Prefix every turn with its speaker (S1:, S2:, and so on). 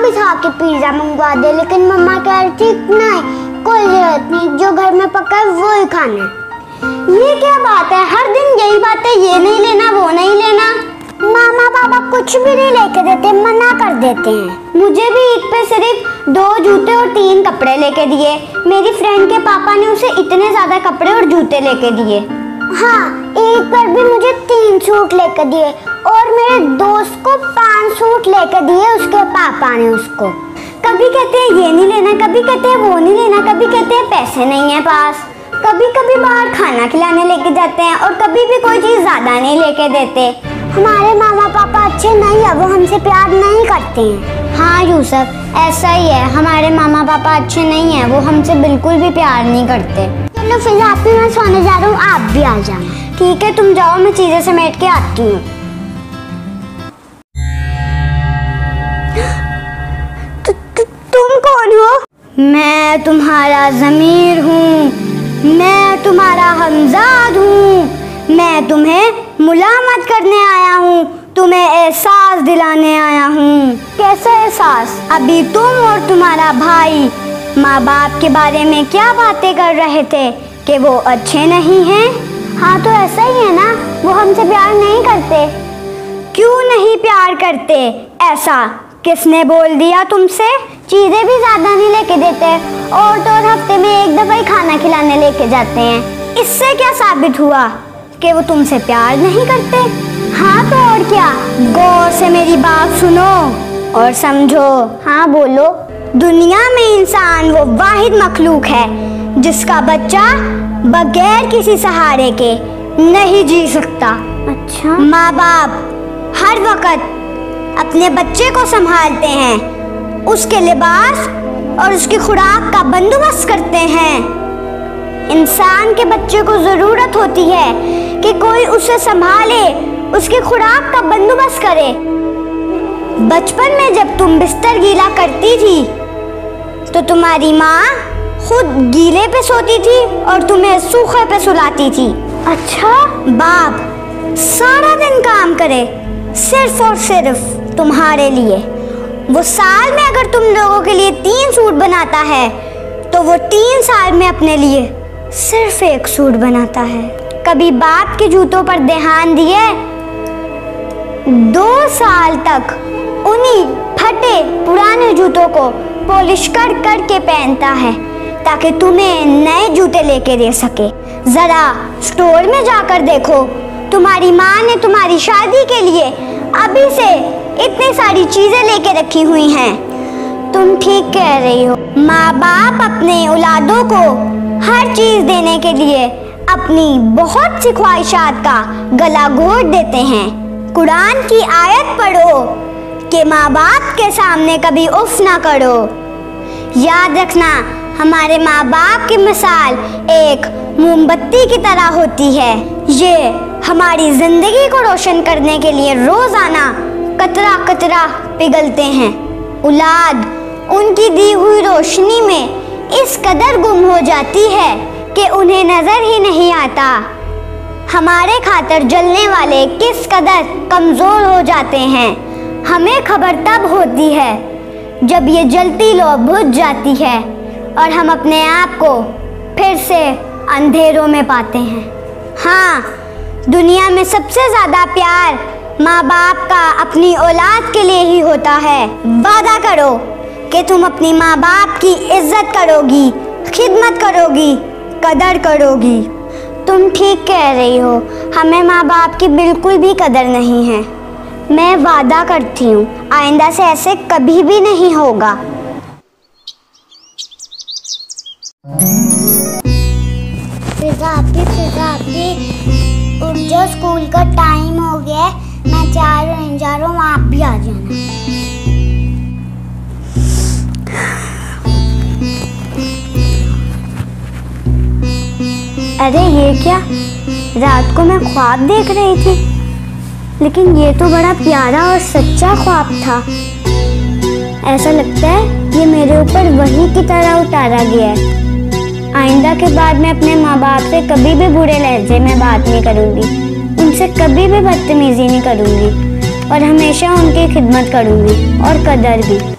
S1: भी था कि पिज्जा मंगवा दे, लेकिन मम्मा कह रही थी नहीं, कोई जरूरत नहीं, जो घर में पका है वो ही खाना है। ये क्या बात है, हर दिन यही बात है, ये नहीं लेना वो नहीं लेना। मामा पापा कुछ भी नहीं लेके देते, मना कर देते हैं। मुझे भी ईद पे सिर्फ 2 जूते और 3 कपड़े लेके दिए। मेरी फ्रेंड के पापा ने उसे इतने ज्यादा कपड़े और जूते लेके दिए। हाँ, ईद पर भी मुझे 3 सूट लेके दिए और मेरे दोस्त को 5 सूट लेके दिए उसके पापा ने उसको। कभी कहते हैं ये नहीं लेना, कभी कहते हैं वो नहीं लेना, कभी कहते हैं पैसे नहीं है पास, कभी कभी बाहर खाना खिलाने लेके जाते हैं और कभी भी कोई चीज़ ज़्यादा नहीं लेके देते। हमारे मामा पापा अच्छे नहीं है, वो हमसे प्यार नहीं करते हैं। हाँ यूसुफ, ऐसा ही है, हमारे मामा पापा अच्छे नहीं हैं, वो हमसे बिल्कुल भी प्यार नहीं करते। चलो फिर आप भी, मैं सोने जा रहा हूँ, आप भी आ जाना। ठीक है, तुम जाओ, मैं चीज़ें समेट के आती हूँ। तुम कौन हो? मैं तुम्हारा ज़मीर हूँ, मैं तुम्हारा हमजाद हूँ, मैं तुम्हें मुलामत करने आया हूँ, तुम्हें एहसास दिलाने आया हूँ। कैसा एहसास? अभी तुम और तुम्हारा भाई माँ बाप के बारे में क्या बातें कर रहे थे कि वो अच्छे नहीं हैं? हाँ तो ऐसा ही है ना, वो हमसे प्यार नहीं करते। क्यों नहीं प्यार करते? ऐसा किसने बोल दिया तुमसे? चीज़ें भी ज़्यादा नहीं लेके देते और तो और हफ्ते में 1 दफ़ा ही खाना खिलाने लेके जाते हैं। इससे क्या साबित हुआ कि वो तुमसे प्यार नहीं करते? हाँ तो और क्या, गौर से मेरी बात सुनो और समझो। हाँ बोलो। दुनिया में इंसान वो वाहिद मखलूक है जिसका बच्चा बगैर किसी सहारे के नहीं जी सकता। अच्छा। माँ बाप हर वक्त अपने बच्चे को संभालते हैं, उसके लिबास और उसकी खुराक का बंदोबस्त करते हैं। इंसान के बच्चे को ज़रूरत होती है कि कोई उसे संभाले, उसकी खुराक का बंदोबस्त करे। बचपन में जब तुम बिस्तर गीला करती थी तो तुम्हारी माँ खुद गीले पे सोती थी और तुम्हें सूखे पे सुलाती थी। अच्छा। बाप सारा दिन काम करे सिर्फ और सिर्फ तुम्हारे लिए। वो साल में अगर तुम लोगों के लिए 3 सूट बनाता है तो वो 3 साल में अपने लिए सिर्फ 1 सूट बनाता है। कभी बाप के जूतों पर ध्यान दिए? 2 साल तक उन्हीं फटे पुराने जूतों को पॉलिश कर के पहनता है ताकि तुम्हें नए जूते लेके दे सके। जरा स्टोर में जाकर देखो, तुम्हारी माँ ने तुम्हारी शादी के लिए अभी से इतनी सारी चीजें लेके रखी हुई हैं। तुम ठीक कह रही हो, माँ बाप अपने औलादों को हर चीज देने के लिए अपनी बहुत सी ख्वाहिशात का गला घोट देते हैं। कुरान की आयत पढ़ो कि माँ बाप के सामने कभी उफ ना करो। याद रखना, हमारे माँ बाप की मिसाल एक मोमबत्ती की तरह होती है। ये हमारी जिंदगी को रोशन करने के लिए रोजाना कतरा कतरा पिघलते हैं। औलाद उनकी दी हुई रोशनी में इस कदर गुम हो जाती है कि उन्हें नजर ही नहीं आता हमारे खातिर जलने वाले किस कदर कमजोर हो जाते हैं। हमें खबर तब होती है जब ये जलती लौ बुझ जाती है और हम अपने आप को फिर से अंधेरों में पाते हैं। हाँ, दुनिया में सबसे ज़्यादा प्यार माँ बाप का अपनी औलाद के लिए ही होता है। वादा करो कि तुम अपनी माँ बाप की इज्जत करोगी, खिदमत करोगी, कदर करोगी। तुम ठीक कह रही हो, हमें माँ बाप की बिल्कुल भी कदर नहीं है। मैं वादा करती हूँ आइंदा से ऐसे कभी भी नहीं होगा। फिजा आपकी उठ जाओ, स्कूल का टाइम हो गया है। मैं जा रहा हूँ, आप भी आ जाना। अरे ये क्या, रात को मैं ख्वाब देख रही थी, लेकिन ये तो बड़ा प्यारा और सच्चा ख्वाब था। ऐसा लगता है ये मेरे ऊपर वही की तरह उतारा गया है। आइंदा के बाद मैं अपने माँ बाप से कभी भी बुरे लहजे में बात नहीं करूँगी, उनसे कभी भी बदतमीजी नहीं करूँगी और हमेशा उनकी खिदमत करूँगी और कदर भी।